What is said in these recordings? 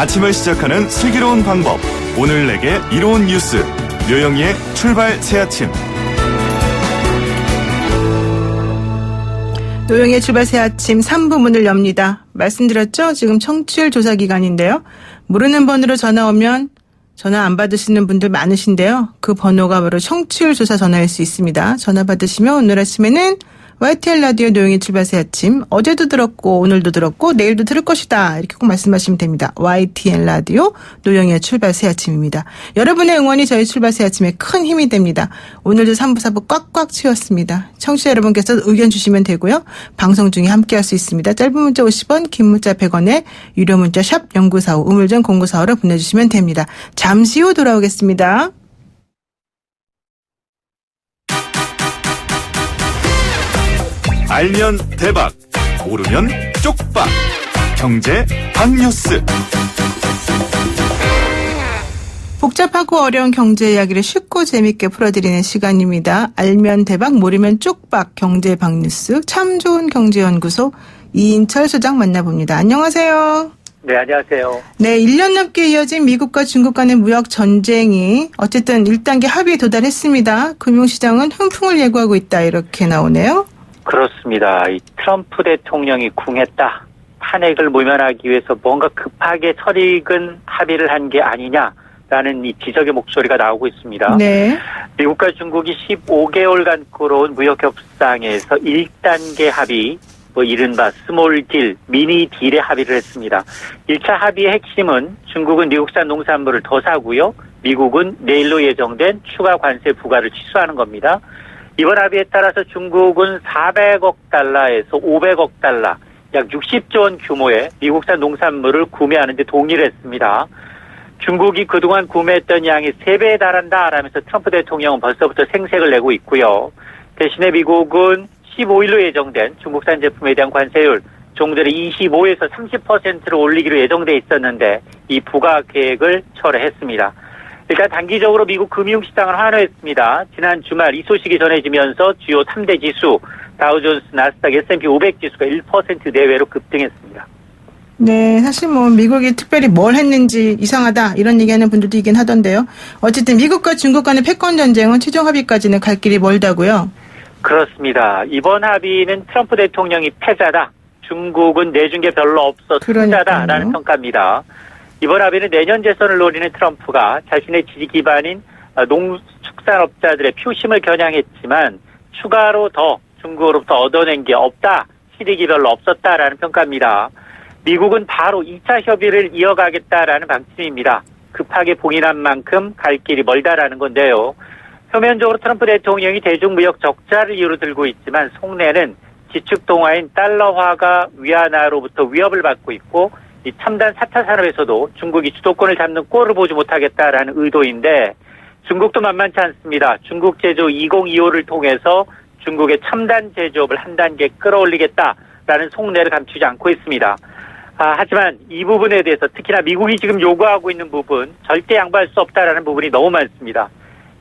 아침을 시작하는 슬기로운 방법. 오늘 내게 이로운 뉴스. 묘영이의 출발 새아침. 노영의 출발 새아침 3부 문을 엽니다. 말씀드렸죠? 지금 청취율 조사 기간인데요. 모르는 번호로 전화 오면 전화 안 받으시는 분들 많으신데요. 그 번호가 바로 청취율 조사 전화일 수 있습니다. 전화 받으시면 오늘 아침에는 YTN 라디오 노영의 출발 새아침, 어제도 들었고 오늘도 들었고 내일도 들을 것이다, 이렇게 꼭 말씀하시면 됩니다. YTN 라디오 노영의 출발 새아침입니다. 여러분의 응원이 저희 출발 새아침에 큰 힘이 됩니다. 오늘도 3부 4부 꽉꽉 채웠습니다. 청취자 여러분께서 의견 주시면 되고요. 방송 중에 함께할 수 있습니다. 짧은 문자 50원, 긴 문자 100원에 유료 문자 샵 0945, 우물전 0945로 보내주시면 됩니다. 잠시 후 돌아오겠습니다. 알면 대박, 모르면 쪽박. 경제 핫뉴스. 복잡하고 어려운 경제 이야기를 쉽고 재밌게 풀어드리는 시간입니다. 알면 대박, 모르면 쪽박. 경제 박뉴스 참 좋은 경제연구소 이인철 소장 만나봅니다. 안녕하세요. 네, 안녕하세요. 네, 1년 넘게 이어진 미국과 중국 간의 무역 전쟁이 어쨌든 1단계 합의에 도달했습니다. 금융시장은 훈풍을 예고하고 있다, 이렇게 나오네요. 그렇습니다. 이 트럼프 대통령이 궁했다. 탄핵을 모면하기 위해서 뭔가 급하게 설익은 합의를 한 게 아니냐라는 이 지적의 목소리가 나오고 있습니다. 네. 미국과 중국이 15개월간 끌어온 무역 협상에서 1단계 합의, 이른바 스몰 딜, 미니 딜에 합의를 했습니다. 1차 합의의 핵심은 중국은 미국산 농산물을 더 사고요. 미국은 내일로 예정된 추가 관세 부과를 취소하는 겁니다. 이번 합의에 따라서 중국은 400억 달러에서 500억 달러, 약 60조 원 규모의 미국산 농산물을 구매하는 데 동의를 했습니다. 중국이 그동안 구매했던 양이 3배에 달한다 라면서 트럼프 대통령은 벌써부터 생색을 내고 있고요. 대신에 미국은 15일로 예정된 중국산 제품에 대한 관세율 종전에 25에서 30%로 올리기로 예정돼 있었는데 이 부과 계획을 철회했습니다. 일단 단기적으로 미국 금융시장을 환호했습니다. 지난 주말 이 소식이 전해지면서 주요 3대 지수 다우존스, 나스닥, S&P 500 지수가 1% 내외로 급등했습니다. 네, 사실 미국이 특별히 뭘 했는지 이상하다, 이런 얘기하는 분들도 있긴 하던데요. 어쨌든 미국과 중국 간의 패권 전쟁은 최종 합의까지는 갈 길이 멀다고요. 그렇습니다. 이번 합의는 트럼프 대통령이 패자다, 중국은 내준 게 별로 없어 승자다라는 평가입니다. 이번 합의는 내년 재선을 노리는 트럼프가 자신의 지지 기반인 농축산업자들의 표심을 겨냥했지만 추가로 더 중국으로부터 얻어낸 게 없다, 실익이 별로 없었다라는 평가입니다. 미국은 바로 2차 협의를 이어가겠다라는 방침입니다. 급하게 봉인한 만큼 갈 길이 멀다라는 건데요. 표면적으로 트럼프 대통령이 대중무역 적자를 이유로 들고 있지만 속내는 지축 동화인 달러화가 위안화로부터 위협을 받고 있고, 이 첨단 4차 산업에서도 중국이 주도권을 잡는 꼴을 보지 못하겠다라는 의도인데, 중국도 만만치 않습니다. 중국 제조 2025를 통해서 중국의 첨단 제조업을 한 단계 끌어올리겠다라는 속내를 감추지 않고 있습니다. 하지만 이 부분에 대해서 특히나 미국이 지금 요구하고 있는 부분, 절대 양보할 수 없다라는 부분이 너무 많습니다.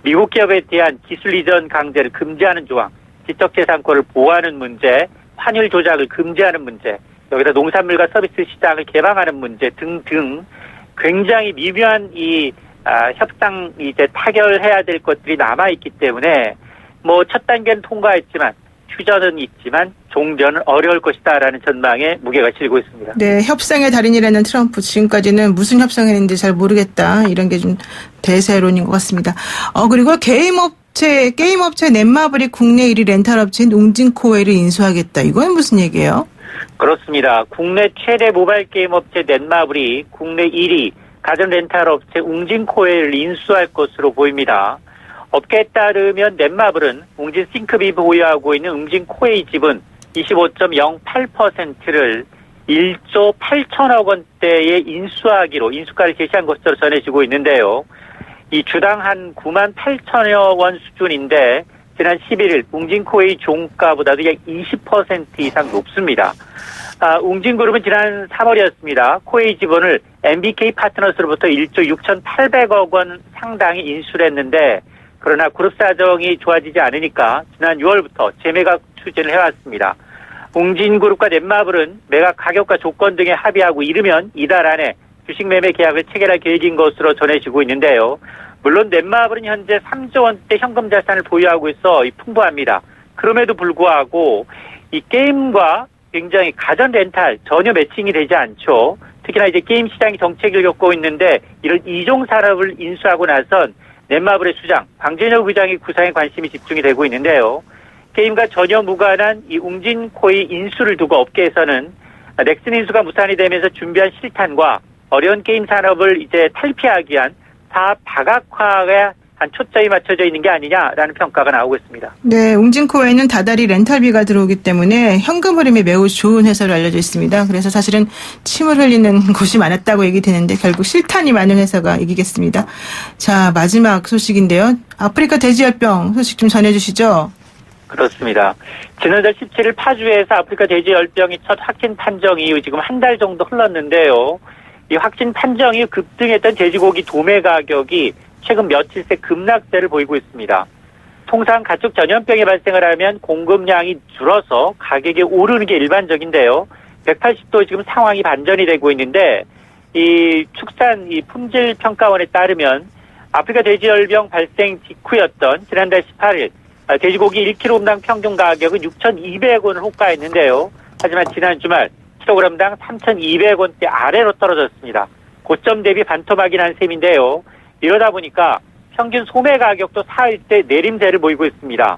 미국 기업에 대한 기술 이전 강제를 금지하는 조항, 지적재산권을 보호하는 문제, 환율 조작을 금지하는 문제, 여기다 농산물과 서비스 시장을 개방하는 문제 등등 굉장히 미묘한 협상 타결해야 될 것들이 남아있기 때문에 첫 단계는 통과했지만 휴전은 있지만 종전은 어려울 것이다라는 전망에 무게가 실리고 있습니다. 네, 협상의 달인이라는 트럼프, 지금까지는 무슨 협상했는지 잘 모르겠다, 이런 게 좀 대세론인 것 같습니다. 그리고 게임업체 넷마블이 국내 1위 렌탈업체인 웅진코웨이를 인수하겠다. 이건 무슨 얘기예요? 그렇습니다. 국내 최대 모바일 게임 업체 넷마블이 국내 1위 가전 렌탈 업체 웅진코웨이를 인수할 것으로 보입니다. 업계에 따르면 넷마블은 웅진 싱크비 보유하고 있는 웅진코웨이 지분 25.08%를 1조 8천억 원대에 인수하기로 인수가를 제시한 것으로 전해지고 있는데요. 이 주당 한 9만 8천여 원 수준인데 지난 11일 웅진코웨이 종가보다도 약 20% 이상 높습니다. 웅진그룹은 지난 3월이었습니다. 코웨이 지분을 MBK 파트너스로부터 1조 6,800억 원 상당히 인수를 했는데, 그러나 그룹 사정이 좋아지지 않으니까 지난 6월부터 재매각 추진을 해왔습니다. 웅진그룹과 넷마블은 매각 가격과 조건 등에 합의하고 이르면 이달 안에 주식 매매 계약을 체결할 계획인 것으로 전해지고 있는데요. 물론 넷마블은 현재 3조 원대 현금 자산을 보유하고 있어 풍부합니다. 그럼에도 불구하고 이 게임과 굉장히 가전 렌탈 전혀 매칭이 되지 않죠. 특히나 이제 게임 시장이 정체기를 겪고 있는데 이런 이종 산업을 인수하고 나선 넷마블의 수장 광진혁 의장의 구상에 관심이 집중이 되고 있는데요. 게임과 전혀 무관한 이 웅진코의 인수를 두고 업계에서는 넥슨 인수가 무산이 되면서 준비한 실탄과 어려운 게임 산업을 이제 탈피하기 위한 사업 다각화에 한 초점이 맞춰져 있는 게 아니냐라는 평가가 나오고 있습니다. 네, 웅진코에는 다달이 렌탈비가 들어오기 때문에 현금 흐름이 매우 좋은 회사로 알려져 있습니다. 그래서 사실은 침을 흘리는 곳이 많았다고 얘기되는데 결국 실탄이 많은 회사가 이기겠습니다. 자, 마지막 소식인데요. 아프리카 돼지열병 소식 좀 전해주시죠. 그렇습니다. 지난달 17일 파주에서 아프리카 돼지열병이 첫 확진 판정 이후 지금 한 달 정도 흘렀는데요. 이 확진 판정 이후 급등했던 돼지고기 도매 가격이 최근 며칠 새 급락세를 보이고 있습니다. 통상 가축 전염병이 발생을 하면 공급량이 줄어서 가격이 오르는 게 일반적인데요. 180도 지금 상황이 반전이 되고 있는데 이 축산 이 품질 평가원에 따르면 아프리카 돼지열병 발생 직후였던 지난달 18일 돼지고기 1kg당 평균 가격은 6,200원을 호가했는데요. 하지만 지난 주말 킬로그램당 3,200원대 아래로 떨어졌습니다. 고점 대비 반토막이 난 셈인데요. 이러다 보니까 평균 소매 가격도 사흘 때 내림세를 보이고 있습니다.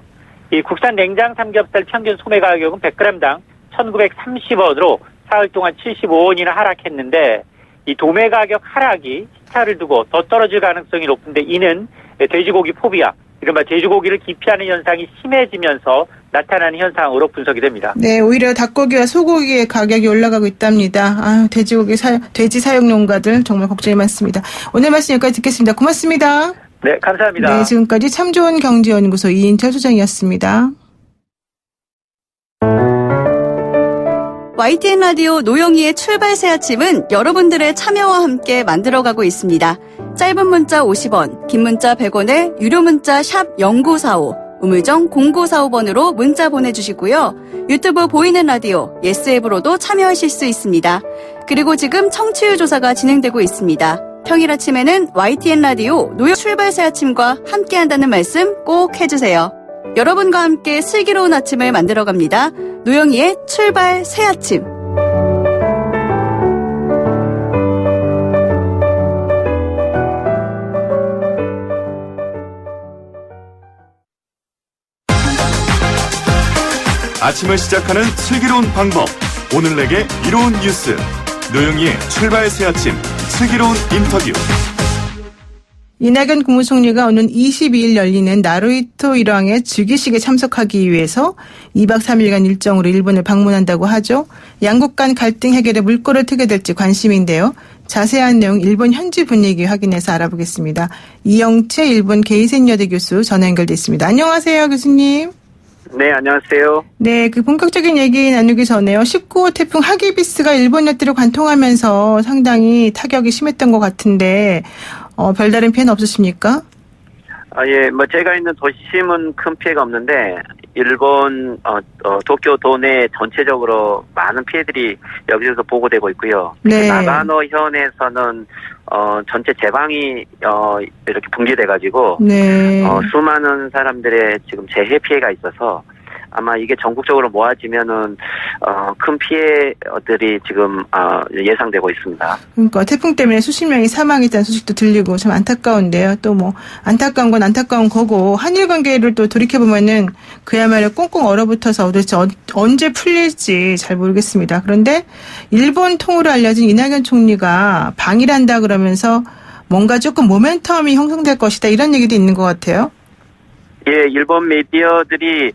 이 국산 냉장 삼겹살 평균 소매 가격은 100g당 1,930원으로 사흘 동안 75원이나 하락했는데 이 도매 가격 하락이 시차를 두고 더 떨어질 가능성이 높은데 이는 돼지고기 포비아, 이른바 돼지고기를 기피하는 현상이 심해지면서 나타나는 현상으로 분석이 됩니다. 네, 오히려 닭고기와 소고기의 가격이 올라가고 있답니다. 아유, 돼지 사육 농가들 정말 걱정이 많습니다. 오늘 말씀 여기까지 듣겠습니다. 고맙습니다. 네, 감사합니다. 네, 지금까지 참 좋은 경제연구소 이인철 소장이었습니다. YTN 라디오 노영희의 출발 새 아침은 여러분들의 참여와 함께 만들어가고 있습니다. 짧은 문자 50원, 긴 문자 100원에 유료 문자 샵 0945, 우물정 0945번으로 문자 보내주시고요. 유튜브 보이는 라디오, 예스앱으로도 참여하실 수 있습니다. 그리고 지금 청취율 조사가 진행되고 있습니다. 평일 아침에는 YTN 라디오 노영 출발 새 아침과 함께한다는 말씀 꼭 해주세요. 여러분과 함께 슬기로운 아침을 만들어갑니다. 노영희의 출발 새 아침. 아침을 시작하는 슬기로운 방법. 오늘 내게 이로운 뉴스. 노영희의 출발 새 아침. 슬기로운 인터뷰. 이낙연 국무총리가 오는 22일 열리는 나루히토 일왕의 즉위식에 참석하기 위해서 2박 3일간 일정으로 일본을 방문한다고 하죠. 양국 간 갈등 해결에 물꼬를 트게 될지 관심인데요. 자세한 내용 일본 현지 분위기 확인해서 알아보겠습니다. 이영채 일본 게이센여대 교수 전화 연결돼 있습니다. 안녕하세요, 교수님. 네, 안녕하세요. 네, 그 본격적인 얘기 나누기 전에요. 19호 태풍 하기비스가 일본 여대를 관통하면서 상당히 타격이 심했던 것 같은데 별다른 피해는 없으십니까? 예, 제가 있는 도심은 큰 피해가 없는데 일본 도쿄 도내 전체적으로 많은 피해들이 여기저기서 보고되고 있고요. 네. 나가노 현에서는 전체 제방이 이렇게 붕괴돼가지고 네. 수많은 사람들의 지금 재해 피해가 있어서 아마 이게 전국적으로 모아지면은 큰 피해들이 지금 예상되고 있습니다. 그러니까 태풍 때문에 수십 명이 사망했다는 소식도 들리고 참 안타까운데요. 또 안타까운 건 안타까운 거고 한일 관계를 또 돌이켜 보면은 그야말로 꽁꽁 얼어붙어서 도대체 언제 풀릴지 잘 모르겠습니다. 그런데 일본 통으로 알려진 이낙연 총리가 방일한다 그러면서 뭔가 조금 모멘텀이 형성될 것이다 이런 얘기도 있는 것 같아요. 예, 일본 미디어들이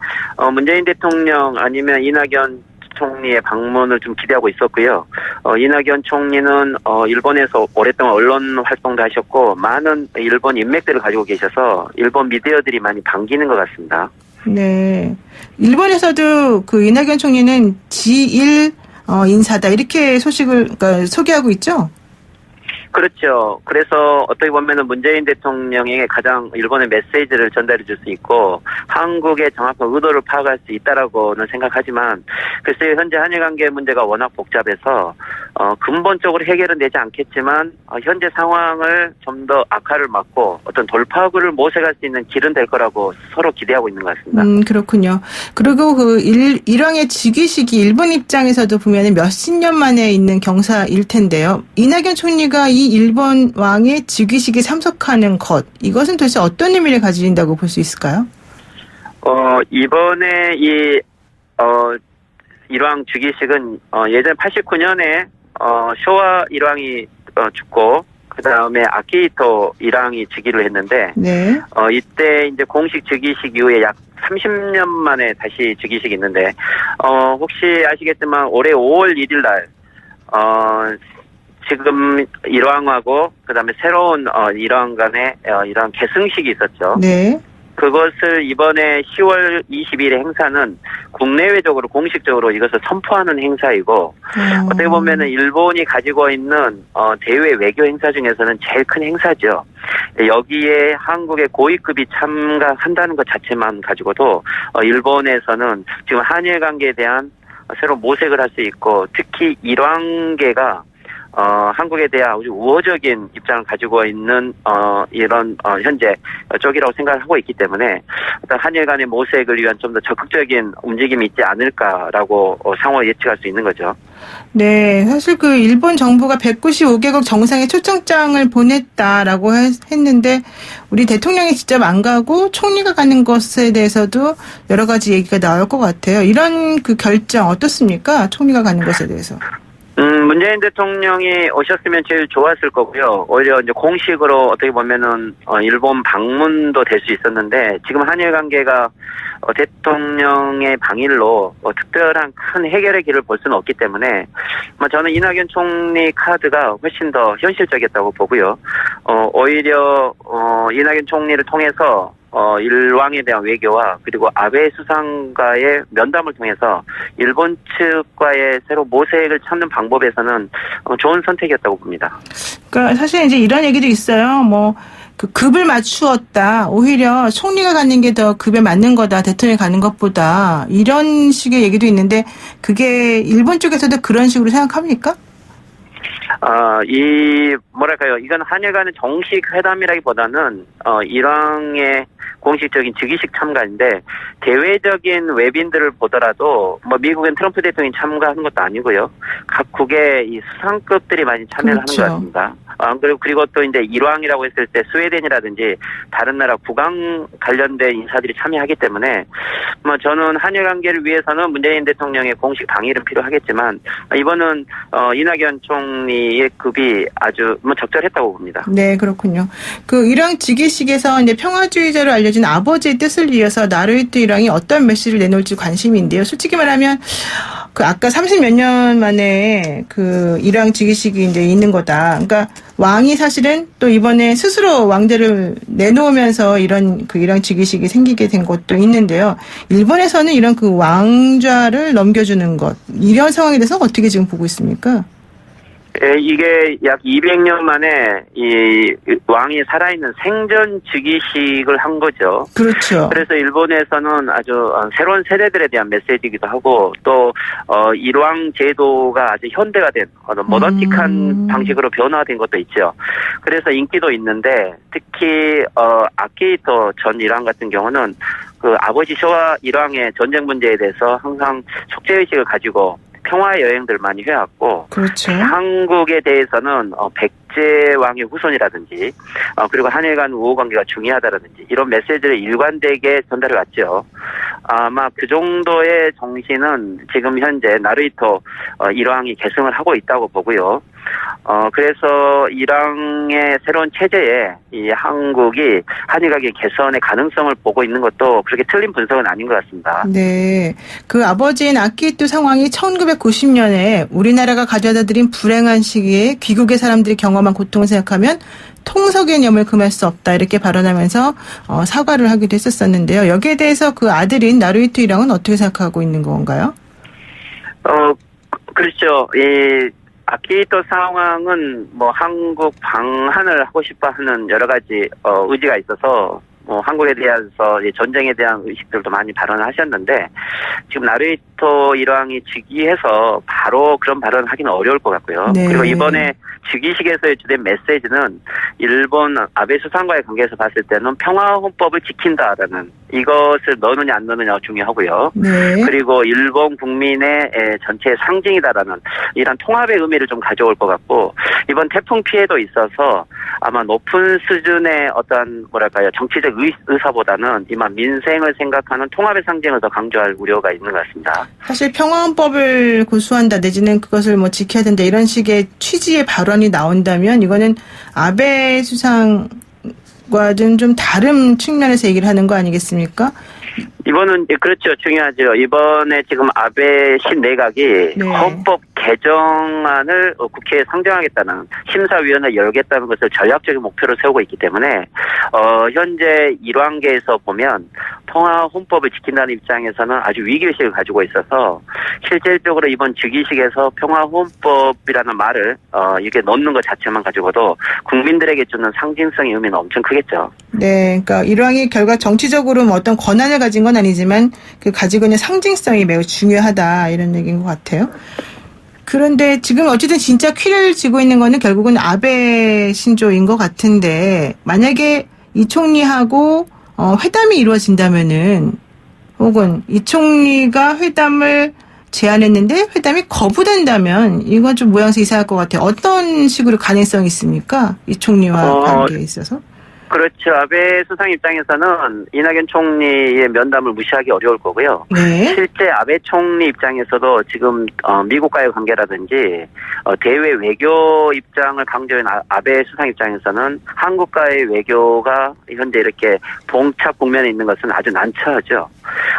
문재인 대통령 아니면 이낙연 총리의 방문을 좀 기대하고 있었고요. 이낙연 총리는 일본에서 오랫동안 언론 활동도 하셨고 많은 일본 인맥들을 가지고 계셔서 일본 미디어들이 많이 반기는 것 같습니다. 네, 일본에서도 그 이낙연 총리는 G1 인사다 이렇게 그러니까 소개하고 있죠. 그렇죠. 그래서 어떻게 보면은 문재인 대통령에게 가장 일본의 메시지를 전달해 줄 수 있고 한국의 정확한 의도를 파악할 수 있다라고는 생각하지만 글쎄요, 현재 한일 관계 문제가 워낙 복잡해서 근본적으로 해결은 되지 않겠지만 현재 상황을 좀 더 악화를 막고 어떤 돌파구를 모색할 수 있는 길은 될 거라고 서로 기대하고 있는 것 같습니다. 그렇군요. 그리고 그 일왕의 즉위식이 일본 입장에서도 보면은 몇십 년 만에 있는 경사일 텐데요. 이낙연 총리가 이 일본 왕의 즉위식에 참석하는 것, 이것은 도대체 어떤 의미를 가진다고 볼 수 있을까요? 이번에 일왕 즉위식은 예전 89년에 쇼와 일왕이 죽고 그 다음에 아키히토 일왕이 즉위를 했는데 네. 이때 이제 공식 즉위식 이후에 약 30년 만에 다시 즉위식이 있는데 혹시 아시겠지만 올해 5월 1일 날 지금 일왕하고 그 다음에 새로운 일왕 간의 이런 계승식이 있었죠. 네. 그것을 이번에 10월 22일의 행사는 국내외적으로 공식적으로 이것을 선포하는 행사이고 어떻게 보면은 일본이 가지고 있는 대외 외교 행사 중에서는 제일 큰 행사죠. 여기에 한국의 고위급이 참가한다는 것 자체만 가지고도 일본에서는 지금 한일 관계에 대한 새로운 모색을 할 수 있고 특히 일왕계가 한국에 대한 아주 우호적인 입장을 가지고 있는 이런 현재 쪽이라고 생각을 하고 있기 때문에 어떤 한일 간의 모색을 위한 좀 더 적극적인 움직임이 있지 않을까라고 상호 예측할 수 있는 거죠. 네, 사실 그 일본 정부가 195개국 정상에 초청장을 보냈다라고 했는데 우리 대통령이 직접 안 가고 총리가 가는 것에 대해서도 여러 가지 얘기가 나올 것 같아요. 이런 그 결정 어떻습니까? 총리가 가는 것에 대해서. 문재인 대통령이 오셨으면 제일 좋았을 거고요. 오히려 이제 공식으로 어떻게 보면은 일본 방문도 될 수 있었는데 지금 한일 관계가 대통령의 방일로 특별한 큰 해결의 길을 볼 수는 없기 때문에 저는 이낙연 총리 카드가 훨씬 더 현실적이었다고 보고요. 오히려 이낙연 총리를 통해서 일왕에 대한 외교와 그리고 아베 수상과의 면담을 통해서 일본 측과의 새로 모색을 찾는 방법에서는 좋은 선택이었다고 봅니다. 그러니까 사실 이제 이런 얘기도 있어요. 그 급을 맞추었다. 오히려 총리가 가는 게 더 급에 맞는 거다. 대통령이 가는 것보다. 이런 식의 얘기도 있는데 그게 일본 쪽에서도 그런 식으로 생각합니까? 이건 한일 간의 정식 회담이라기보다는, 일왕의 공식적인 즉위식 참가인데, 대외적인 외빈들을 보더라도, 미국엔 트럼프 대통령이 참가하는 것도 아니고요. 각국의 이 수상급들이 많이 참여를 그렇죠. 하는 것 같습니다. 그리고 또 이제 일왕이라고 했을 때 스웨덴이라든지 다른 나라 국왕 관련된 인사들이 참여하기 때문에, 저는 한일 관계를 위해서는 문재인 대통령의 공식 방일은 필요하겠지만, 이번은, 이낙연 총리의 급이 아주 적절했다고 봅니다. 네, 그렇군요. 그 일왕 즉위식에서 이제 평화주의자로 알려진 아버지의 뜻을 이어서 나루히토 일왕이 어떤 메시지를 내놓을지 관심인데요. 솔직히 말하면 그 아까 30몇 년 만에 그 일왕 즉위식이 이제 있는 거다. 그러니까 왕이 사실은 또 이번에 스스로 왕대를 내놓으면서 이런 그 일왕 즉위식이 생기게 된 것도 있는데요. 일본에서는 이런 그 왕좌를 넘겨주는 것, 이런 상황에 대해서 어떻게 지금 보고 있습니까? 이게 약 200년 만에 이 왕이 살아있는 생전 즉위식을 한 거죠. 그렇죠. 그래서 일본에서는 아주 새로운 세대들에 대한 메시지이기도 하고 또 일왕 제도가 아주 현대화된 모던틱한 방식으로 변화된 것도 있죠. 그래서 인기도 있는데 특히 아키히토 전 일왕 같은 경우는 그 아버지 쇼와 일왕의 전쟁 문제에 대해서 항상 속죄의식을 가지고 평화 여행들을 많이 해왔고, 그렇죠. 한국에 대해서는 백제 왕의 후손이라든지, 그리고 한일 간 우호 관계가 중요하다라든지 이런 메시지를 일관되게 전달해 왔죠. 아마 그 정도의 정신은 지금 현재 나루히토 일왕이 계승을 하고 있다고 보고요. 그래서 일왕의 새로운 체제에 이 한국이 한일 관계 개선의 가능성을 보고 있는 것도 그렇게 틀린 분석은 아닌 것 같습니다. 네. 그 아버지인 아키히토 상황이 1990년에 우리나라가 가져다드린 불행한 시기에 귀국의 사람들이 경험한 고통을 생각하면 통석의 념을 금할 수 없다 이렇게 발언하면서 사과를 하기도 했었는데요. 여기에 대해서 그 아들인 나루히토 일왕은 어떻게 생각하고 있는 건가요? 그렇죠. 아키히토 상황은 한국 방한을 하고 싶어 하는 여러 가지 의지가 있어서 한국에 대해서 전쟁에 대한 의식들도 많이 발언을 하셨는데 지금 나루히토 일왕이 즉위해서 바로 그런 발언을 하기는 어려울 것 같고요. 네. 그리고 이번에 즉위식에서 주된 메시지는 일본 아베 수상과의 관계에서 봤을 때는 평화헌법을 지킨다라는 이것을 넣느냐 안 넣느냐가 중요하고요. 네. 그리고 일본 국민의 전체의 상징이다라는 이런 통합의 의미를 좀 가져올 것 같고 이번 태풍 피해도 있어서 아마 높은 수준의 어떤 뭐랄까요 정치적 의사보다는 이만 민생을 생각하는 통합의 상징을 더 강조할 우려가 있는 것 같습니다. 사실 평화헌법을 고수한다 내지는 그것을 뭐 지켜야 된다 이런 식의 취지의 발언이 나온다면 이거는 아베 수상과는 좀 다른 측면에서 얘기를 하는 거 아니겠습니까? 이번은 그렇죠. 중요하죠. 이번에 지금 아베 신내각이 네. 헌법 개정안을 국회에 상정하겠다는 심사위원회를 열겠다는 것을 전략적인 목표로 세우고 있기 때문에 현재 일왕계에서 보면 통화 헌법을 지킨다는 입장에서는 아주 위기의식을 가지고 있어서 실질적으로 이번 즉위식에서 평화 헌법이라는 말을 이게 넣는 것 자체만 가지고도 국민들에게 주는 상징성의 의미는 엄청 크겠죠. 네, 그러니까 일왕이 결과 정치적으로 뭐 어떤 권한을 가진 건 아니지만 그 가지고 있는 상징성이 매우 중요하다 이런 얘기인 것 같아요. 그런데 지금 어쨌든 진짜 퀴를 쥐고 있는 거는 결국은 아베 신조인 것 같은데 만약에 이 총리하고 회담이 이루어진다면은 혹은 이 총리가 회담을 제안했는데 회담이 거부된다면 이건 좀 모양새 이상할 것 같아요. 어떤 식으로 가능성이 있습니까? 이 총리와 관계에 있어서? 그렇죠. 아베 수상 입장에서는 이낙연 총리의 면담을 무시하기 어려울 거고요. 네. 실제 아베 총리 입장에서도 지금 미국과의 관계라든지 대외 외교 입장을 강조한 아베 수상 입장에서는 한국과의 외교가 현재 이렇게 봉착 국면에 있는 것은 아주 난처하죠.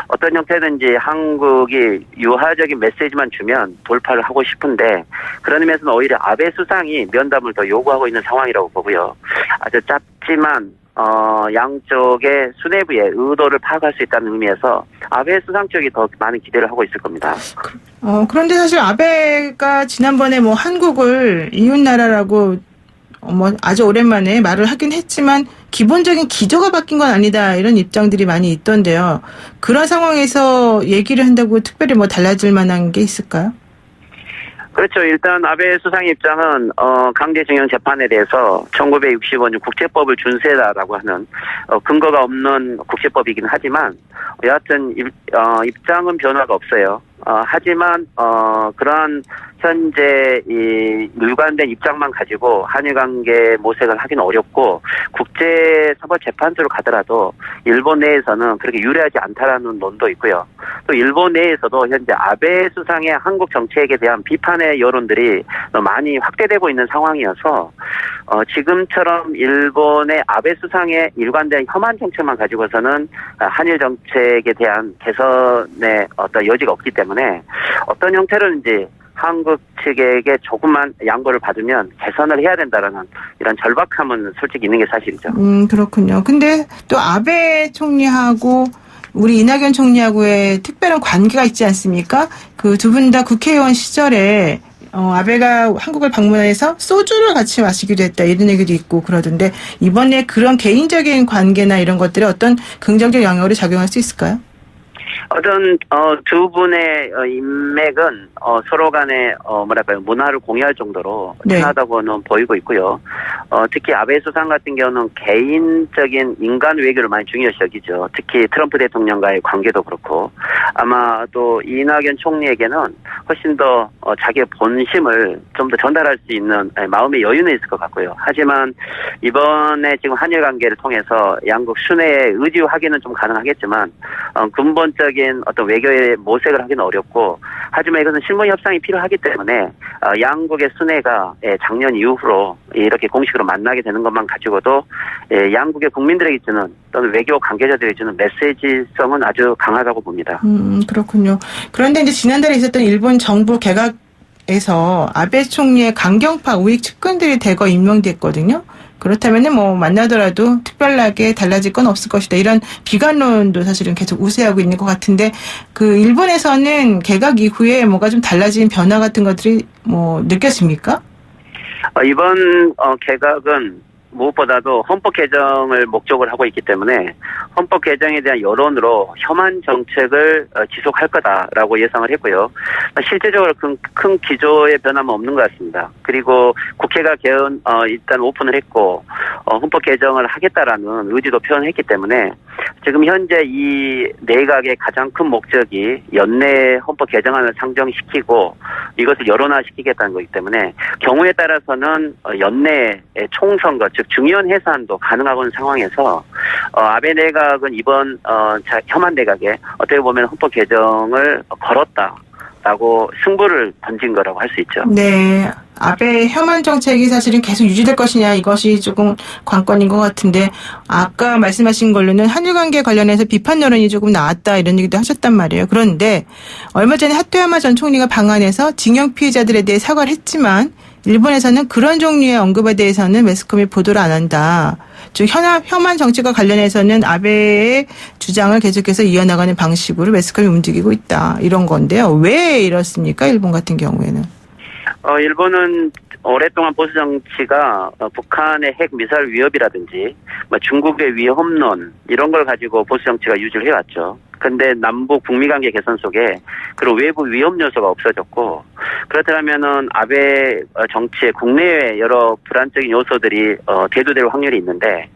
어떤 형태든지 한국이 유화적인 메시지만 주면 돌파를 하고 싶은데 그런 의미에서는 오히려 아베 수상이 면담을 더 요구하고 있는 상황이라고 보고요. 아주 짧지만 양쪽의 수뇌부의 의도를 파악할 수 있다는 의미에서 아베 수상 쪽이 더 많은 기대를 하고 있을 겁니다. 그런데 사실 아베가 지난번에 뭐 한국을 이웃나라라고 아주 오랜만에 말을 하긴 했지만 기본적인 기조가 바뀐 건 아니다 이런 입장들이 많이 있던데요. 그런 상황에서 얘기를 한다고 특별히 뭐 달라질 만한 게 있을까요? 그렇죠. 일단 아베 수상의 입장은 강제징용 재판에 대해서 1965년 국제법을 준수해라라고 하는 근거가 없는 국제법이긴 하지만 여하튼 입장은 변화가 없어요. 하지만 그러한 현재 이 일관된 입장만 가지고 한일 관계 모색을 하기는 어렵고 국제사법재판소로 가더라도 일본 내에서는 그렇게 유리하지 않다라는 논도 있고요. 또 일본 내에서도 현재 아베 수상의 한국 정책에 대한 비판의 여론들이 많이 확대되고 있는 상황이어서 지금처럼 일본의 아베 수상의 일관된 혐한 정책만 가지고서는 한일 정책에 대한 개선의 어떤 여지가 없기 때문에 어떤 형태로든지 한국 측에게 조금만 양보를 받으면 개선을 해야 된다라는 이런 절박함은 솔직히 있는 게 사실이죠. 그렇군요. 근데 또 아베 총리하고 우리 이낙연 총리하고의 특별한 관계가 있지 않습니까? 그 두 분 다 국회의원 시절에 아베가 한국을 방문해서 소주를 같이 마시기도 했다 이런 얘기도 있고 그러던데 이번에 그런 개인적인 관계나 이런 것들이 어떤 긍정적 영향으로 작용할 수 있을까요? 어떤 두 분의 인맥은 서로 간에 문화를 공유할 정도로 친하다고는 보이고 있고요. 특히 아베 수상 같은 경우는 개인적인 인간 외교를 많이 중요시 여기죠. 특히 트럼프 대통령과의 관계도 그렇고 아마 또 이낙연 총리에게는 훨씬 더 자기의 본심을 좀 더 전달할 수 있는 마음의 여유는 있을 것 같고요. 하지만 이번에 지금 한일 관계를 통해서 양국 순회의 의지 확인은 좀 가능하겠지만 근본적인 어떤 외교의 모색을 하기는 어렵고 하지만 이것은 실무 협상이 필요하기 때문에 양국의 순회가 작년 이후로 이렇게 공식으로 만나게 되는 것만 가지고도 양국의 국민들에게 주는 또는 외교 관계자들에게 주는 메시지성은 아주 강하다고 봅니다. 그렇군요. 그런데 이제 지난달에 있었던 일본 정부 개각에서 아베 총리의 강경파 우익 측근들이 대거 임명됐거든요. 그렇다면은 뭐 만나더라도 특별하게 달라질 건 없을 것이다. 이런 비관론도 사실은 계속 우세하고 있는 것 같은데 그 일본에서는 개각 이후에 뭐가 좀 달라진 변화 같은 것들이 뭐 느껴집니까? 이번 개각은 무엇보다도 헌법 개정을 목적으로 하고 있기 때문에 헌법 개정에 대한 여론으로 혐한 정책을 지속할 거다라고 예상을 했고요. 실제적으로 큰 기조의 변화는 없는 것 같습니다. 그리고 국회가 일단 오픈을 했고 헌법 개정을 하겠다라는 의지도 표현했기 때문에 지금 현재 이 내각의 가장 큰 목적이 연내 헌법 개정안을 상정시키고 이것을 여론화시키겠다는 거기 때문에 경우에 따라서는 연내에 총선거 즉 중의원 해산도 가능하고는 상황에서 아베 내각은 이번 혐한 내각에 어떻게 보면 헌법 개정을 걸었다라고 승부를 던진 거라고 할 수 있죠. 네. 아베 혐한 정책이 사실은 계속 유지될 것이냐 이것이 조금 관건인 것 같은데 아까 말씀하신 걸로는 한일 관계 관련해서 비판 여론이 조금 나왔다 이런 얘기도 하셨단 말이에요. 그런데 얼마 전에 하토야마 전 총리가 방한해서 징용 피해자들에 대해 사과를 했지만 일본에서는 그런 종류의 언급에 대해서는 매스컴이 보도를 안 한다. 즉 혐한 정책과 관련해서는 아베의 주장을 계속해서 이어나가는 방식으로 매스컴이 움직이고 있다. 이런 건데요. 왜 이렇습니까? 일본 같은 경우에는. 일본은 오랫동안 보수 정치가 북한의 핵 미사일 위협이라든지 중국의 위험론 이런 걸 가지고 보수 정치가 유지를 해왔죠. 그런데 남북 북미 관계 개선 속에 그런 외부 위험 요소가 없어졌고 그렇다면은 아베 정치의 국내외 여러 불안적인 요소들이 대두될 확률이 있는데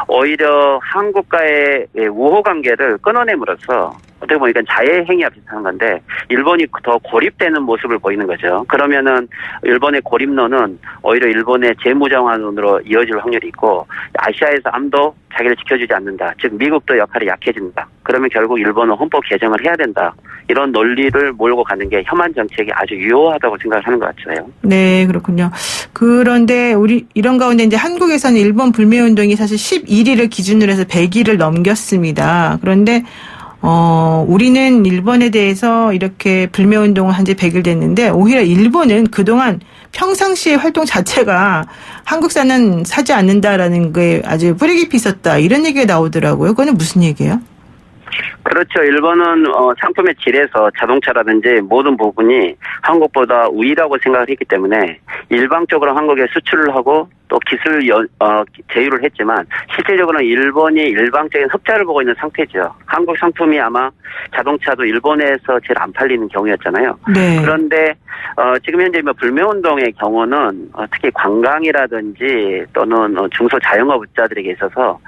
오히려 한국과의 우호 관계를 끊어냄으로써 어떻게 보니까 자해 행위와 비슷한 건데 일본이 더 고립되는 모습을 보이는 거죠. 그러면은 일본의 고립론은 오히려 일본의 재무장환으로 이어질 확률이 있고 아시아에서 암도 자기를 지켜주지 않는다. 즉 미국도 역할이 약해진다. 그러면 결국 일본은 헌법 개정을 해야 된다. 이런 논리를 몰고 가는 게 혐한 정책이 아주 유효하다고 생각을 하는 것 같아요. 네, 그렇군요. 그런데 우리 이런 가운데 이제 한국에서는 일본 불매운동이 사실 11일을 기준으로 해서 100일을 넘겼습니다. 그런데 우리는 일본에 대해서 이렇게 불매운동을 한 지 100일 됐는데 오히려 일본은 그동안 평상시의 활동 자체가 한국산은 사지 않는다라는 게 아주 뿌리 깊이 있었다. 이런 얘기가 나오더라고요. 그거는 무슨 얘기예요? 그렇죠. 일본은 상품의 질에서 자동차라든지 모든 부분이 한국보다 우위라고 생각을 했기 때문에 일방적으로 한국에 수출을 하고 또 기술 제휴를 했지만 실제적으로는 일본이 일방적인 흑자를 보고 있는 상태죠. 한국 상품이 아마 자동차도 일본에서 제일 안 팔리는 경우였잖아요. 네. 그런데 지금 현재 불매운동의 경우는 특히 관광이라든지 또는 중소자영업자들에게 있어서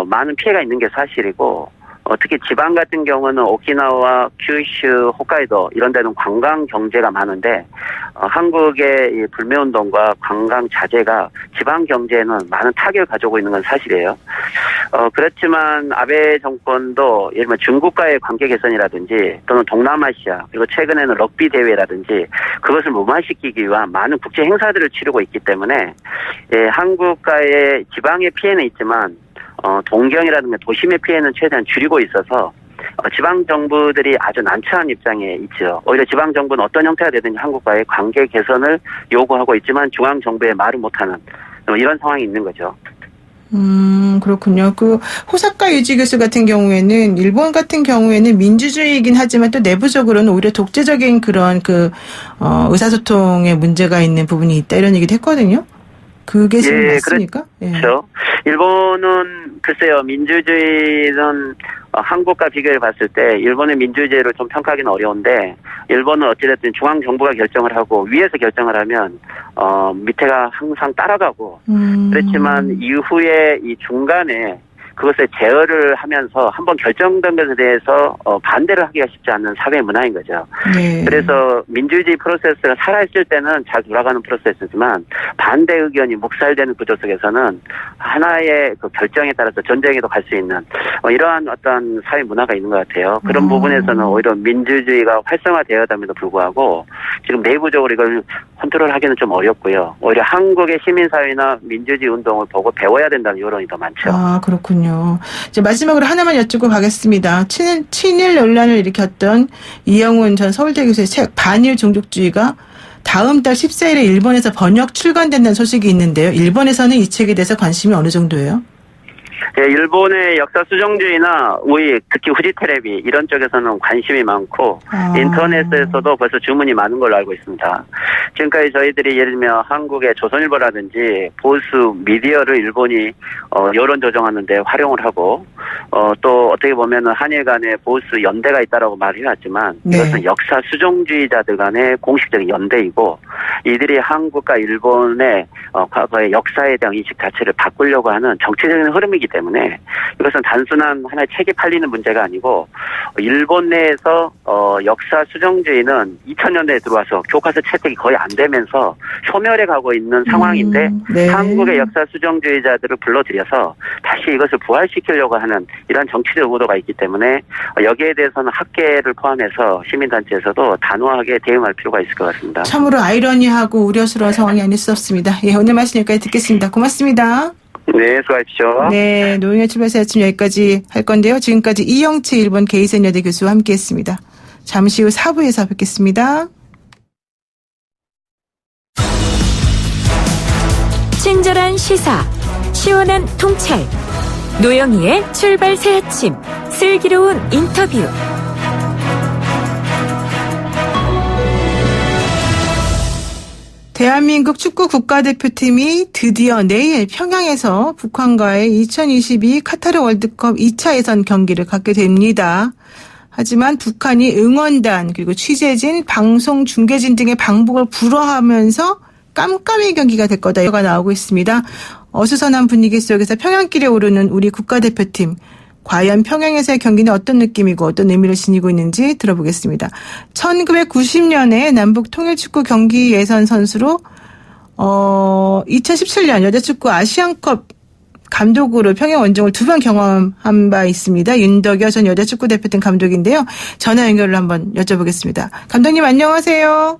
많은 피해가 있는 게 사실이고 특히 지방 같은 경우는 오키나와 큐슈, 홋카이도 이런 데는 관광 경제가 많은데 한국의 이 불매운동과 관광 자제가 지방 경제에는 많은 타격을 가져오고 있는 건 사실이에요. 그렇지만 아베 정권도 예를 들면 중국과의 관계 개선이라든지 또는 동남아시아 그리고 최근에는 럭비 대회라든지 그것을 무마시키기 위한 많은 국제 행사들을 치르고 있기 때문에 한국과의 지방의 피해는 있지만 동경이라든가 도심의 피해는 최대한 줄이고 있어서 지방 정부들이 아주 난처한 입장에 있죠. 오히려 지방 정부는 어떤 형태가 되든지 한국과의 관계 개선을 요구하고 있지만 중앙 정부의 말을 못하는 이런 상황이 있는 거죠. 그렇군요. 그 호사카 유지 교수 같은 경우에는 일본 같은 경우에는 민주주의이긴 하지만 또 내부적으로는 오히려 독재적인 그런 의사소통에 문제가 있는 부분이 있다 이런 얘기도 했거든요. 그게 지금 맞습니까? 그렇죠. 일본은 글쎄요, 민주주의는 한국과 비교해 봤을 때 일본의 민주주의를 좀 평가하기는 어려운데 일본은 어찌됐든 중앙 정부가 결정을 하고 위에서 결정을 하면 밑에가 항상 따라가고 그렇지만 이후에 이 중간에 그것에 제어를 하면서 한번 결정된 것에 대해서 반대를 하기가 쉽지 않는 사회 문화인 거죠. 네. 그래서 민주주의 프로세스가 살아있을 때는 잘 돌아가는 프로세스지만 반대 의견이 묵살되는 구조 속에서는 하나의 그 결정에 따라서 전쟁에도 갈 수 있는 이러한 어떤 사회 문화가 있는 것 같아요. 그런 부분에서는 오히려 민주주의가 활성화되었음에도 불구하고 지금 내부적으로 이걸 컨트롤하기는 좀 어렵고요. 오히려 한국의 시민사회나 민주주의 운동을 보고 배워야 된다는 여론이 더 많죠. 아, 그렇군요. 이제 마지막으로 하나만 여쭙고 가겠습니다. 친일 논란을 일으켰던 이영훈 전 서울대 교수의 책 반일 종족주의가 다음 달 14일에 일본에서 번역 출간된다는 소식이 있는데요. 일본에서는 이 책에 대해서 관심이 어느 정도예요? 네, 일본의 역사 수정주의나 우익, 특히 후지 테레비 이런 쪽에서는 관심이 많고 인터넷에서도 벌써 주문이 많은 걸로 알고 있습니다. 지금까지 저희들이 예를 들면 한국의 조선일보라든지 보수 미디어를 일본이 여론 조정하는데 활용을 하고 또 어떻게 보면은 한일 간에 보수 연대가 있다라고 말을 해왔지만 네. 이것은 역사 수종주의자들 간의 공식적인 연대이고 이들이 한국과 일본의 과거의 역사에 대한 인식 자체를 바꾸려고 하는 정치적인 흐름이기 때문에 이것은 단순한 하나의 책이 팔리는 문제가 아니고 일본 내에서 역사 수정주의는 2000년대에 들어와서 교과서 채택이 거의 안 되면서 소멸해 가고 있는 상황인데 네. 한국의 역사 수정주의자들을 불러들여서 다시 이것을 부활시키려고 하는 이러한 정치적 의도가 있기 때문에 여기에 대해서는 학계를 포함해서 시민단체에서도 단호하게 대응할 필요가 있을 것 같습니다. 참으로 아이러니하고 우려스러운 상황이 아닐 수 없습니다. 예, 오늘 말씀 여기까지 듣겠습니다. 고맙습니다. 네, 수고하십시오. 네, 노영의 출발새 아침 여기까지 할 건데요. 지금까지 이영채 일본 게이센여대 교수와 함께했습니다. 잠시 후 4부에서 뵙겠습니다. 친절한 시사, 시원한 통찰, 노영희의 출발 새 아침, 슬기로운 인터뷰. 대한민국 축구 국가대표팀이 드디어 내일 평양에서 북한과의 2022 카타르 월드컵 2차 예선 경기를 갖게 됩니다. 하지만 북한이 응원단 그리고 취재진, 방송 중계진 등의 방북을 불허하면서 깜깜이 경기가 될 거다가 나오고 있습니다. 어수선한 분위기 속에서 평양길에 오르는 우리 국가대표팀. 과연 평양에서의 경기는 어떤 느낌이고 어떤 의미를 지니고 있는지 들어보겠습니다. 1990년에 남북 통일축구 경기 예선 선수로 2017년 여자축구 아시안컵 감독으로 평양 원정을 2번 경험한 바 있습니다. 윤덕여 전 여자축구 대표팀 감독인데요. 전화 연결을 한번 여쭤보겠습니다. 감독님 안녕하세요.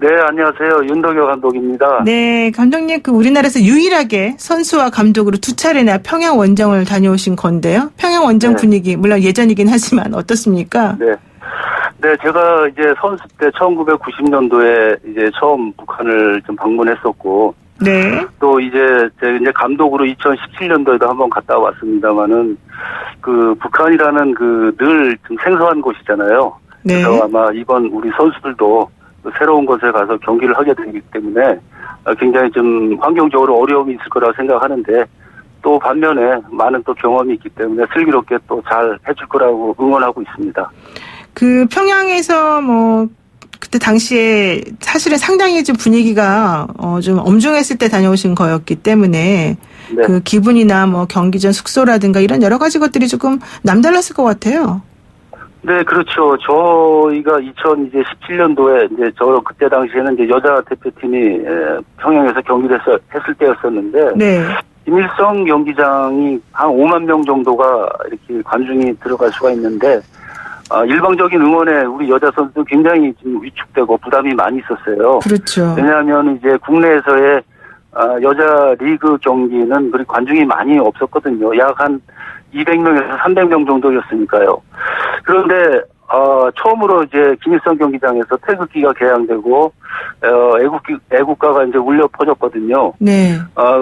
네, 안녕하세요. 윤덕여 감독입니다. 네, 감독님 우리나라에서 유일하게 선수와 감독으로 2차례나 평양 원정을 다녀오신 건데요. 평양 원정 네. 분위기 물론 예전이긴 하지만 어떻습니까? 네. 네, 제가 이제 선수 때 1990년도에 이제 처음 북한을 좀 방문했었고 네. 또 이제 감독으로 2017년도에도 한번 갔다 왔습니다만은 그 북한이라는 그 늘 좀 생소한 곳이잖아요. 네. 그래서 아마 이번 우리 선수들도 새로운 곳에 가서 경기를 하게 되기 때문에 굉장히 좀 환경적으로 어려움이 있을 거라고 생각하는데 또 반면에 많은 또 경험이 있기 때문에 슬기롭게 또 잘 해줄 거라고 응원하고 있습니다. 그 평양에서 그때 당시에 사실은 상당히 좀 분위기가 좀 엄중했을 때 다녀오신 거였기 때문에 네. 그 기분이나 경기 전 숙소라든가 이런 여러 가지 것들이 조금 남달랐을 것 같아요. 네, 그렇죠. 저희가 2017년도에 이제 그때 당시에는 이제 여자 대표팀이 평양에서 경기를 했을 때였었는데, 네. 김일성 경기장이 한 5만 명 정도가 이렇게 관중이 들어갈 수가 있는데, 일방적인 응원에 우리 여자 선수도 굉장히 좀 위축되고 부담이 많이 있었어요. 그렇죠. 왜냐하면 이제 국내에서의 여자 리그 경기는 그리 관중이 많이 없었거든요. 약 한 200명에서 300명 정도였으니까요. 그런데 처음으로 이제 김일성 경기장에서 태극기가 개양되고 애국가가 이제 울려 퍼졌거든요. 네.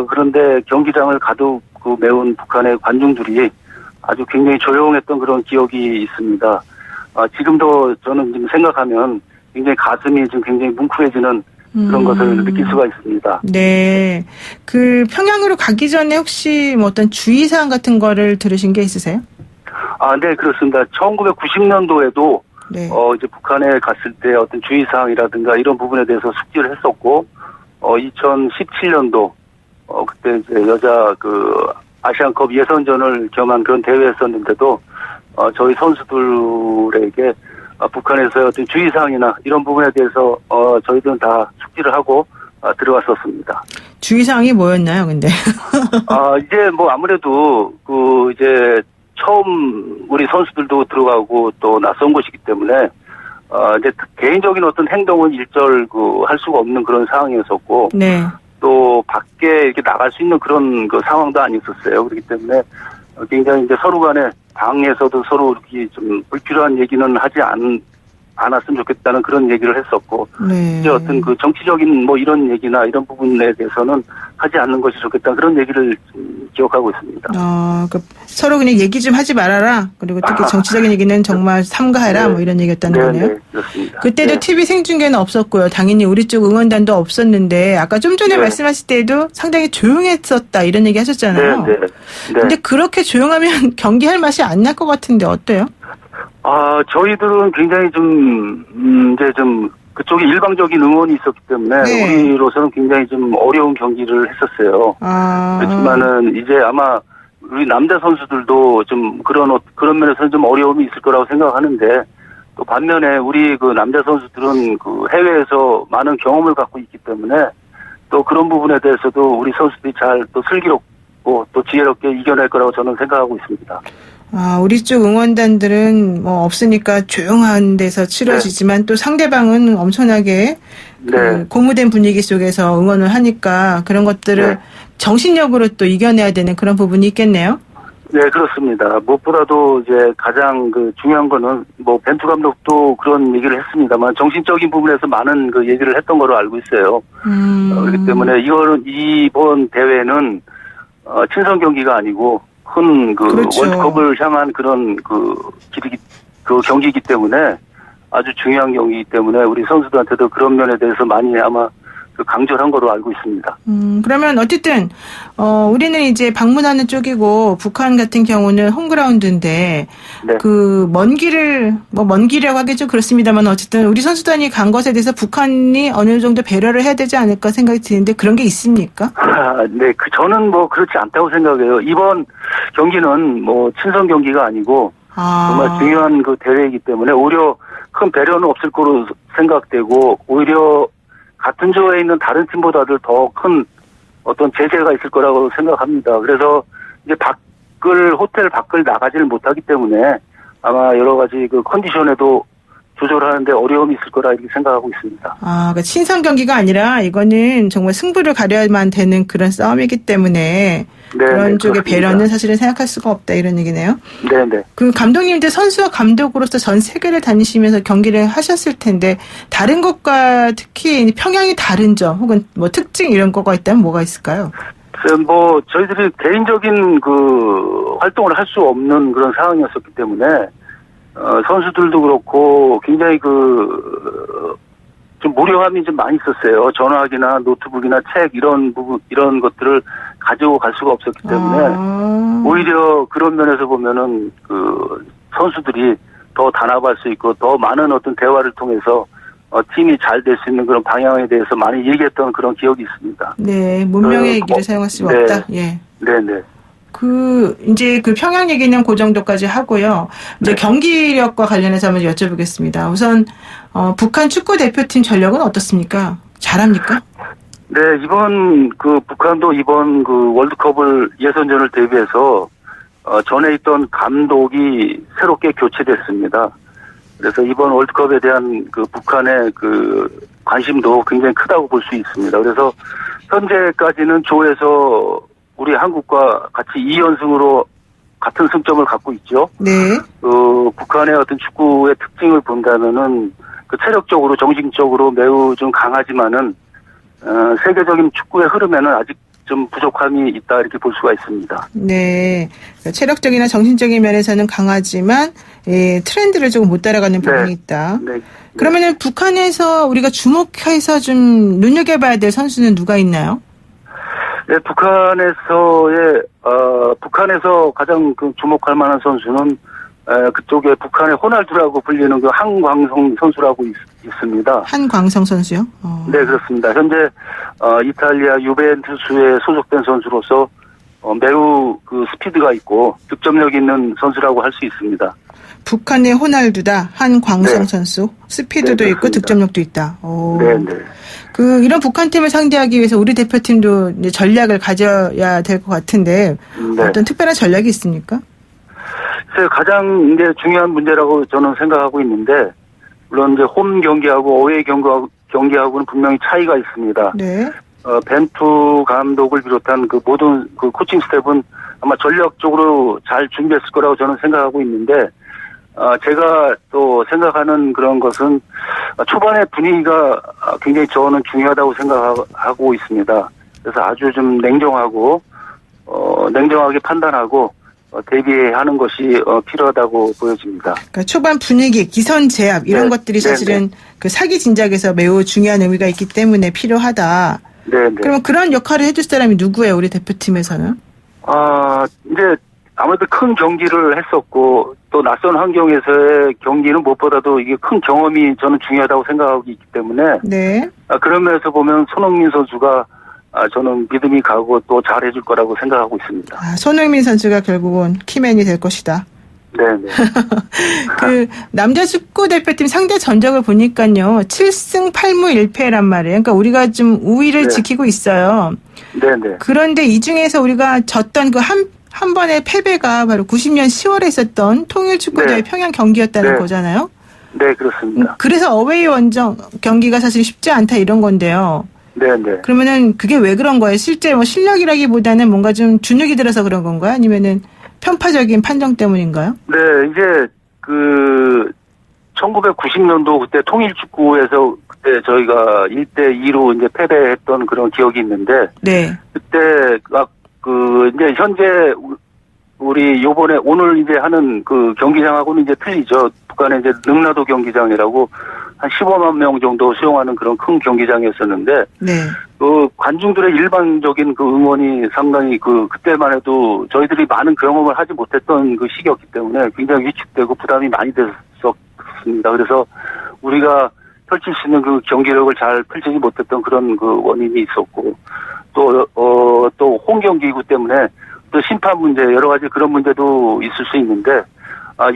그런데 경기장을 가득 메운 북한의 관중들이 아주 굉장히 조용했던 그런 기억이 있습니다. 지금도 저는 지금 생각하면 굉장히 가슴이 지금 굉장히 뭉클해지는 그런 것을 느낄 수가 있습니다. 네. 그 평양으로 가기 전에 혹시 어떤 주의사항 같은 거를 들으신 게 있으세요? 네, 그렇습니다. 1990년도에도 네. 이제 북한에 갔을 때 어떤 주의사항이라든가 이런 부분에 대해서 숙지를 했었고, 2017년도, 그때 이제 여자 아시안컵 예선전을 겸한 그런 대회였었는데도, 저희 선수들에게 북한에서의 어떤 주의사항이나 이런 부분에 대해서, 저희들은 다 숙지를 하고, 들어갔었습니다. 주의사항이 뭐였나요, 근데? 이제 아무래도, 이제, 처음 우리 선수들도 들어가고 또 낯선 곳이기 때문에 이제 개인적인 어떤 행동은 일절 할 수가 없는 그런 상황이었었고 네. 또 밖에 이렇게 나갈 수 있는 그런 상황도 아니었었어요. 그렇기 때문에 굉장히 이제 서로 간에 방에서도 서로 이렇게 좀 불필요한 얘기는 하지 않았으면 좋겠다는 그런 얘기를 했었고, 네. 이제 어떤 그 정치적인 뭐 이런 얘기나 이런 부분에 대해서는 하지 않는 것이 좋겠다 그런 얘기를 기억하고 있습니다. 그 서로 그냥 얘기 좀 하지 말아라. 그리고 특히 정치적인 얘기는 정말 삼가해라. 네. 뭐 이런 얘기였다는 거네요. 네, 그렇습니다. 그때도 네. TV 생중계는 없었고요. 당연히 우리 쪽 응원단도 없었는데 아까 좀 전에 네. 말씀하실 때도 상당히 조용했었다 이런 얘기 하셨잖아요. 네. 근데 그렇게 조용하면 경기할 맛이 안 날 것 같은데 어때요? 저희들은 굉장히 이제 그쪽에 일방적인 응원이 있었기 때문에 네. 우리로서는 굉장히 좀 어려운 경기를 했었어요. 그렇지만은 이제 아마 우리 남자 선수들도 좀 그런 면에서는 좀 어려움이 있을 거라고 생각하는데 또 반면에 우리 그 남자 선수들은 그 해외에서 많은 경험을 갖고 있기 때문에 또 그런 부분에 대해서도 우리 선수들이 잘 또 슬기롭고 또 지혜롭게 이겨낼 거라고 저는 생각하고 있습니다. 우리 쪽 응원단들은 뭐 없으니까 조용한 데서 치러지지만 또 상대방은 엄청나게 그 고무된 분위기 속에서 응원을 하니까 그런 것들을 정신력으로 또 이겨내야 되는 그런 부분이 있겠네요. 네, 그렇습니다. 무엇보다도 이제 가장 그 중요한 거는 뭐 벤투 감독도 그런 얘기를 했습니다만 정신적인 부분에서 많은 그 얘기를 했던 거로 알고 있어요. 그렇기 때문에 이번 대회는 친선 경기가 아니고 큰 그렇죠. 월드컵을 향한 그런 그 경기이기 때문에 아주 중요한 경기이기 때문에 우리 선수들한테도 그런 면에 대해서 많이 아마 강조를 한 거로 알고 있습니다. 그러면 어쨌든 우리는 이제 방문하는 쪽이고 북한 같은 경우는 홈그라운드인데 네. 그 먼 길이라고 하기 좀 그렇습니다만 어쨌든 우리 선수단이 간 것에 대해서 북한이 어느 정도 배려를 해야 되지 않을까 생각이 드는데 그런 게 있습니까? 네, 저는 뭐 그렇지 않다고 생각해요. 이번 경기는 뭐 친선 경기가 아니고 정말 중요한 그 대회이기 때문에 오히려 큰 배려는 없을 거로 생각되고 오히려 같은 조에 있는 다른 팀보다도 더 큰 어떤 제재가 있을 거라고 생각합니다. 그래서 이제 호텔 밖을 나가지를 못하기 때문에 아마 여러 가지 그 컨디션에도 조절하는데 어려움이 있을 거라 이렇게 생각하고 있습니다. 그러니까 친선 경기가 아니라 이거는 정말 승부를 가려야만 되는 그런 싸움이기 때문에 그런 쪽의 배려는 사실은 생각할 수가 없다 이런 얘기네요. 네네. 그 감독님들 선수와 감독으로서 전 세계를 다니시면서 경기를 하셨을 텐데 다른 것과 특히 평양이 다른 점 혹은 뭐 특징 이런 거가 있다면 뭐가 있을까요? 뭐 저희들이 개인적인 그 활동을 할 수 없는 그런 상황이었었기 때문에 선수들도 그렇고 굉장히 좀 무료함이 좀 많이 있었어요. 전화기나 노트북이나 책 이런 것들을 가지고 갈 수가 없었기 때문에 오히려 그런 면에서 보면은 그 선수들이 더 단합할 수 있고 더 많은 어떤 대화를 통해서 팀이 잘 될 수 있는 그런 방향에 대해서 많이 얘기했던 그런 기억이 있습니다. 네, 문명의 얘기를 사용할 수가 없다. 예. 네네. 이제 평양 얘기는 그 정도까지 하고요. 이제 경기력과 관련해서 한번 여쭤보겠습니다. 우선, 북한 축구 대표팀 전력은 어떻습니까? 잘합니까? 네, 북한도 이번 월드컵을 예선전을 대비해서, 전에 있던 감독이 새롭게 교체됐습니다. 그래서 이번 월드컵에 대한 북한의 관심도 굉장히 크다고 볼 수 있습니다. 그래서 현재까지는 조에서 우리 한국과 같이 2연승으로 같은 승점을 갖고 있죠. 네. 북한의 어떤 축구의 특징을 본다면은 체력적으로, 정신적으로 매우 좀 강하지만은, 세계적인 축구의 흐름에는 아직 좀 부족함이 있다 이렇게 볼 수가 있습니다. 네. 체력적이나 정신적인 면에서는 강하지만, 트렌드를 조금 못 따라가는 부분이 있다. 네. 그러면은 북한에서 우리가 주목해서 좀 눈여겨봐야 될 선수는 누가 있나요? 네, 북한에서 가장 주목할 만한 선수는, 그쪽에 북한의 호날두라고 불리는 한광성 선수라고 있습니다. 한광성 선수요? 네, 그렇습니다. 현재, 이탈리아 유벤투스에 소속된 선수로서, 매우 스피드가 있고 득점력 있는 선수라고 할 수 있습니다. 북한의 호날두다. 한광성 선수. 스피드도 있고 득점력도 있다. 네. 이런 북한 팀을 상대하기 위해서 우리 대표팀도 이제 전략을 가져야 될 것 같은데 어떤 특별한 전략이 있습니까? 가장 이제 중요한 문제라고 저는 생각하고 있는데 물론 이제 홈 경기하고 어웨이 경기하고는 분명히 차이가 있습니다. 네. 벤투 감독을 비롯한 모든 코칭 스텝은 아마 전략적으로 잘 준비했을 거라고 저는 생각하고 있는데 제가 또 생각하는 그런 것은 초반에 분위기가 굉장히 저는 중요하다고 생각하고 있습니다. 그래서 아주 좀 냉정하고 냉정하게 판단하고 대비하는 것이 필요하다고 보여집니다. 그러니까 초반 분위기, 기선 제압 이런 것들이 사실은 그 사기 진작에서 매우 중요한 의미가 있기 때문에 필요하다. 네. 그러면 그런 역할을 해줄 사람이 누구예요? 우리 대표팀에서는? 이제 아무래도 큰 경기를 했었고 또 낯선 환경에서의 경기는 무엇보다도 이게 큰 경험이 저는 중요하다고 생각하고 있기 때문에 네. 그런 면에서 보면 손흥민 선수가 저는 믿음이 가고 또 잘해줄 거라고 생각하고 있습니다. 손흥민 선수가 결국은 키맨이 될 것이다. 네네. 그 남자 축구 대표팀 상대 전적을 보니까요. 7승 8무 1패란 말이에요. 그러니까 우리가 좀 우위를 지키고 있어요. 네네. 그런데 이 중에서 우리가 졌던 그 한 번의 패배가 바로 90년 10월에 있었던 통일축구대회 평양 경기였다는 거잖아요. 네, 그렇습니다. 그래서 어웨이 원정 경기가 사실 쉽지 않다 이런 건데요. 네네. 그러면은 그게 왜 그런 거예요? 실제 뭐 실력이라기보다는 뭔가 좀 주눅이 들어서 그런 건가요? 아니면은 편파적인 판정 때문인가요? 네, 이제 1990년도 그때 통일축구에서 그때 저희가 1대2로 이제 패배했던 그런 기억이 있는데. 네. 그때 이제 현재 우리 요번에 오늘 이제 하는 그 경기장하고는 이제 틀리죠. 북한의 이제 능라도 경기장이라고 한 15만 명 정도 수용하는 그런 큰 경기장이었었는데. 네. 그 관중들의 일반적인 그 응원이 상당히 그때만 해도 저희들이 많은 경험을 하지 못했던 그 시기였기 때문에 굉장히 위축되고 부담이 많이 됐었습니다. 그래서 우리가 펼칠 수 있는 그 경기력을 잘 펼치지 못했던 그런 그 원인이 있었고 또 홈경기이기 때문에 또 심판 문제 여러 가지 그런 문제도 있을 수 있는데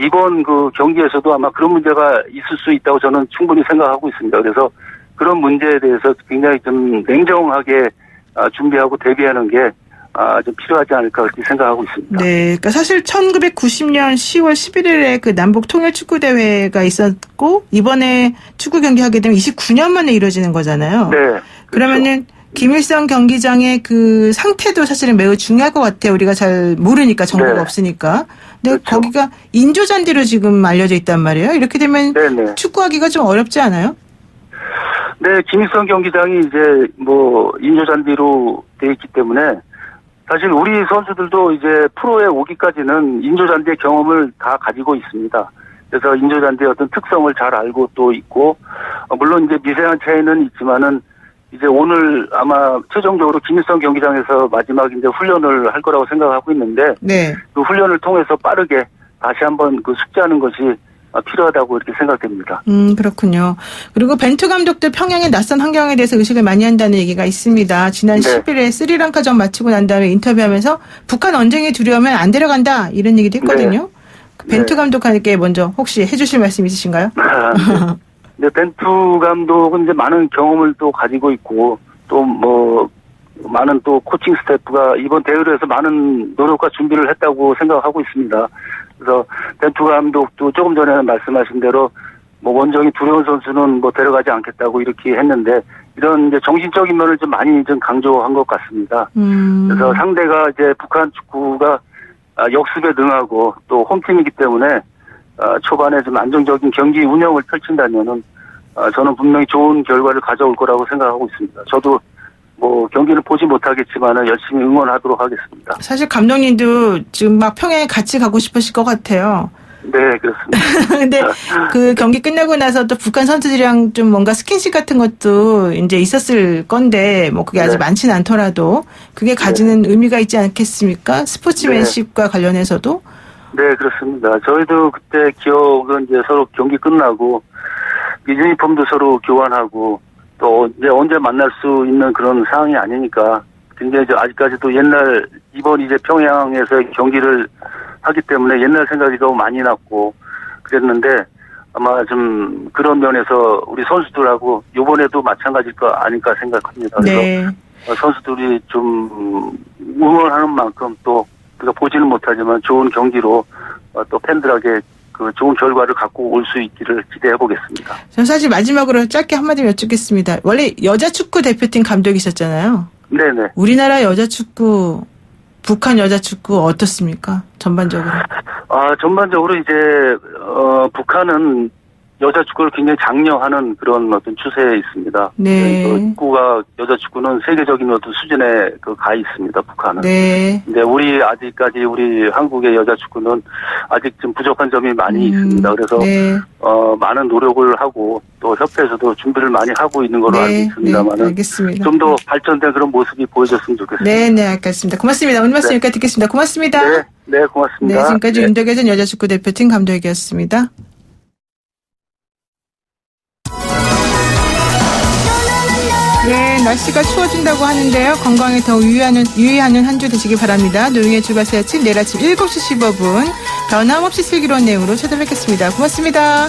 이번 그 경기에서도 아마 그런 문제가 있을 수 있다고 저는 충분히 생각하고 있습니다. 그래서 그런 문제에 대해서 굉장히 좀 냉정하게 준비하고 대비하는 게 좀 필요하지 않을까 그렇게 생각하고 있습니다. 네, 그러니까 사실 1990년 10월 11일에 그 남북 통일 축구 대회가 있었고 이번에 축구 경기 하게 되면 29년 만에 이루어지는 거잖아요. 네. 그렇죠. 그러면은 김일성 경기장의 그 상태도 사실은 매우 중요할 것 같아요. 우리가 잘 모르니까 정보가 없으니까. 근데 그렇죠. 거기가 인조잔디로 지금 알려져 있단 말이에요. 이렇게 되면 축구하기가 좀 어렵지 않아요? 네, 김일성 경기장이 이제 인조잔디로 돼 있기 때문에 사실 우리 선수들도 이제 프로에 오기까지는 인조잔디의 경험을 다 가지고 있습니다. 그래서 인조잔디의 어떤 특성을 잘 알고 또 있고, 물론 이제 미세한 차이는 있지만은 이제 오늘 아마 최종적으로 김일성 경기장에서 마지막 이제 훈련을 할 거라고 생각하고 있는데, 네. 그 훈련을 통해서 빠르게 다시 한번 그 숙지하는 것이 필요하다고 이렇게 생각됩니다. 그렇군요. 그리고 벤투 감독도 평양의 낯선 환경에 대해서 의식을 많이 한다는 얘기가 있습니다. 지난 10일에 스리랑카전 마치고 난 다음에 인터뷰하면서 북한 언쟁의 두려움은 안 데려간다 이런 얘기도 했거든요. 네. 벤투 감독님께 먼저 혹시 해주실 말씀 있으신가요? 네, 벤투 감독은 이제 많은 경험을 또 가지고 있고 또 많은 또 코칭 스태프가 이번 대회를 해서 많은 노력과 준비를 했다고 생각하고 있습니다. 그래서 벤투 감독도 조금 전에 말씀하신 대로 원정이 두려운 선수는 데려가지 않겠다고 이렇게 했는데 이런 이제 정신적인 면을 좀 많이 좀 강조한 것 같습니다. 그래서 상대가 이제 북한 축구가 역습에 능하고 또 홈팀이기 때문에 초반에 좀 안정적인 경기 운영을 펼친다면은 저는 분명히 좋은 결과를 가져올 거라고 생각하고 있습니다. 저도 경기는 보지 못하겠지만 열심히 응원하도록 하겠습니다. 사실 감독님도 지금 막 평양에 같이 가고 싶으실 것 같아요. 네, 그렇습니다. 근데 그 경기 끝나고 나서 또 북한 선수들이랑 좀 뭔가 스킨십 같은 것도 이제 있었을 건데 그게 아직 많지는 않더라도 그게 가지는 의미가 있지 않겠습니까? 스포츠맨십과 관련해서도. 네, 그렇습니다. 저희도 그때 기억은 이제 서로 경기 끝나고 유니폼도 서로 교환하고 또 이제 언제 만날 수 있는 그런 상황이 아니니까 굉장히 아직까지도 이번 이제 평양에서의 경기를 하기 때문에 옛날 생각이 너무 많이 났고 그랬는데 아마 좀 그런 면에서 우리 선수들하고 이번에도 마찬가지일 거 아닐까 생각합니다. 그래서 선수들이 좀 응원하는 만큼 또 우리가 보지는 못하지만 좋은 경기로 또 팬들에게 그 좋은 결과를 갖고 올 수 있기를 기대해 보겠습니다. 전 사실 마지막으로 짧게 한마디 여쭙겠습니다. 원래 여자 축구 대표팀 감독이셨잖아요. 네네. 우리나라 여자 축구 북한 여자 축구 어떻습니까? 전반적으로. 전반적으로 이제 북한은 여자 축구를 굉장히 장려하는 그런 어떤 추세에 있습니다. 네. 여자 축구는 세계적인 어떤 수준에 가 있습니다. 북한은. 네. 근데 아직까지 우리 한국의 여자 축구는 아직 좀 부족한 점이 많이 있습니다. 그래서 네. 많은 노력을 하고 또 협회에서도 준비를 많이 하고 있는 걸로 알고 있습니다만은 네, 알겠습니다. 좀 더 발전된 그런 모습이 보여줬으면 좋겠습니다. 네, 알겠습니다. 고맙습니다. 오늘 말씀 여기까지 듣겠습니다. 고맙습니다. 네, 고맙습니다. 네, 지금까지 윤덕여전 여자축구 대표팀 감독이었습니다. 네, 날씨가 추워진다고 하는데요. 건강에 더 유의하는 한 주 되시기 바랍니다. 노영의 출발 새 아침 내일 아침 7시 15분 변함없이 슬기로운 내용으로 찾아뵙겠습니다. 고맙습니다.